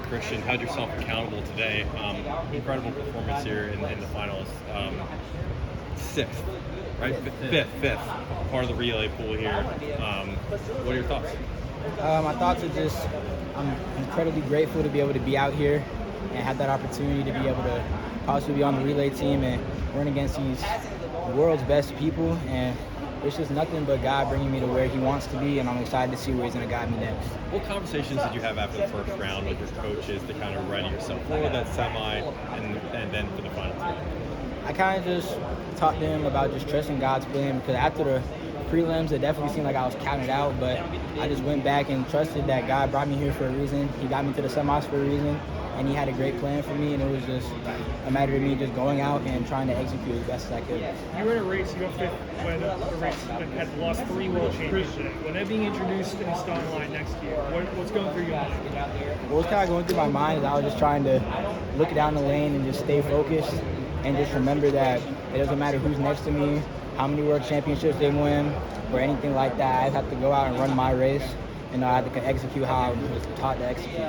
Christian, held yourself accountable today. Incredible performance here in the finals. Sixth, right? Fifth, part of the relay pool here. What are your thoughts? My thoughts are just, I'm incredibly grateful to be able to be out here and have that opportunity to be able to possibly be on the relay team and run against these world's best people. And it's just nothing but God bringing me to where He wants to be, and I'm excited to see where He's going to guide me next. What conversations did you have after the first round with your coaches to kind of ready yourself for that semi and then for the final two? I kind of just talked to him about just trusting God's plan, because after the prelims, it definitely seemed like I was counted out, but I just went back and trusted that God brought me here for a reason. He got me to the semis for a reason, and He had a great plan for me, and it was just a matter of me just going out and trying to execute as best as I could. You were in a race, you got fifth when the race had lost 3 world championships. When they're being introduced in the starting line next year, what's going through your mind? What was kind of going through my mind is I was just trying to look down the lane and just stay focused and just remember that it doesn't matter who's next to me, how many world championships they win, or anything like that. I have to go out and run my race, and I have to execute how I was taught to execute.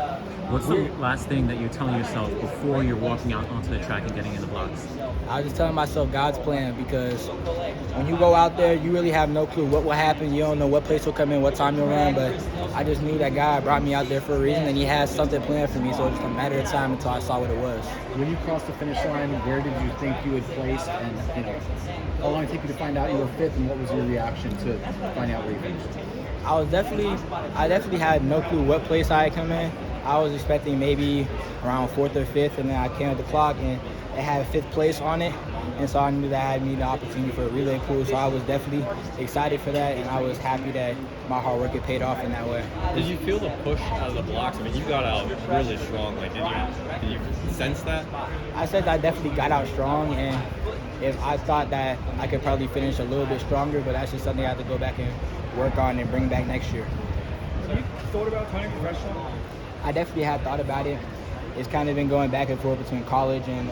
What's the last thing that you're telling yourself before you're walking out onto the track and getting in the blocks? I was just telling myself God's plan, because when you go out there, you really have no clue what will happen. You don't know what place will come in, what time you'll run, but I just knew that God brought me out there for a reason, and He has something planned for me, so it's just a matter of time until I saw what it was. When you crossed the finish line, where did you think you would place, and how long did it take you to find out you were fifth, and what was your reaction to finding out where you finished? I definitely had no clue what place I had come in. I was expecting maybe around 4th or 5th, and then I came at the clock and it had 5th place on it, and so I knew that I had the opportunity for a relay pool, so I was definitely excited for that, and I was happy that my hard work had paid off in that way. Did you feel the push out of the blocks? I mean, you got out really strong. Like, did you sense that? I said I definitely got out strong, and if I thought that I could probably finish a little bit stronger, but that's just something I have to go back and work on and bring back next year. Have you thought about turning professional? I definitely had thought about it. It's kind of been going back and forth between college and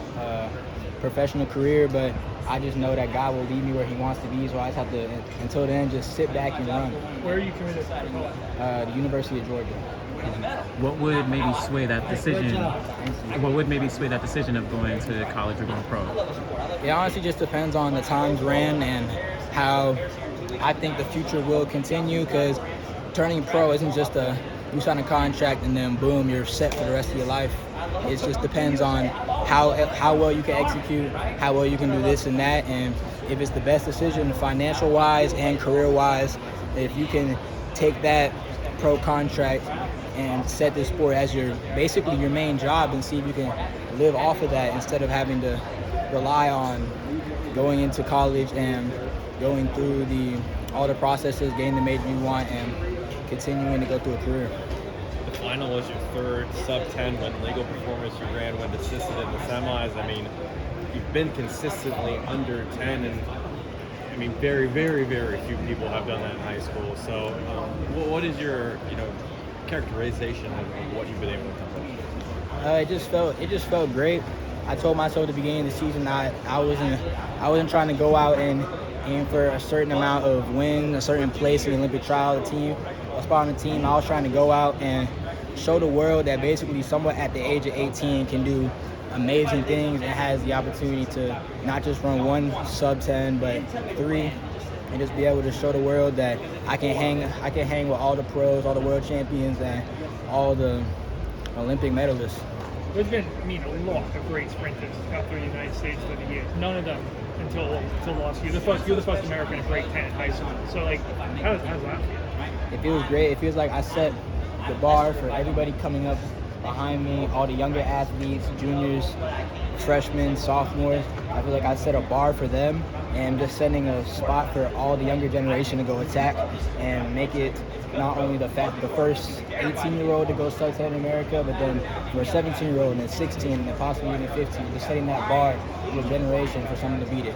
professional career, but I just know that God will lead me where He wants to be, so I just have to, until then, just sit back and run. Where are you committed to? The University of Georgia. What would maybe sway that decision? What would maybe sway that decision of going to college or going pro? It honestly just depends on the times ran and how I think the future will continue, because turning pro isn't just you sign a contract and then boom, you're set for the rest of your life. It just depends on how well you can execute, how well you can do this and that, and if it's the best decision financial-wise and career-wise, if you can take that pro contract and set this sport as basically your main job and see if you can live off of that instead of having to rely on going into college and going through all the processes, getting the major you want, and continuing to go through a career. The final was your third sub-10 when legal performance you ran when assisted in the semis. I mean, you've been consistently under 10, and I mean, very, very, very few people have done that in high school. So, what is your, characterization of what you've been able to accomplish? It just felt great. I told myself at the beginning of the season that I wasn't trying to go out and aim for a certain amount of wins, a certain place in the Olympic trial, a spot on the team. I was trying to go out and show the world that basically someone at the age of 18 can do amazing things and has the opportunity to not just run one sub-10, but 3, and just be able to show the world that I can hang with all the pros, all the world champions, and all the Olympic medalists. There's been, a lot of great sprinters out through the United States over the years. None of them until last year. You're the first American to break 10 in high school. So, how's that? It feels great. It feels like I set the bar for everybody coming up behind me, all the younger athletes, juniors, freshmen, sophomores. I feel like I set a bar for them, and just setting a spot for all the younger generation to go attack and make it not only the first 18-year-old to go sub-10 in America, but then for a 17-year-old and then 16 and then possibly even 15, just setting that bar for a generation for someone to beat it.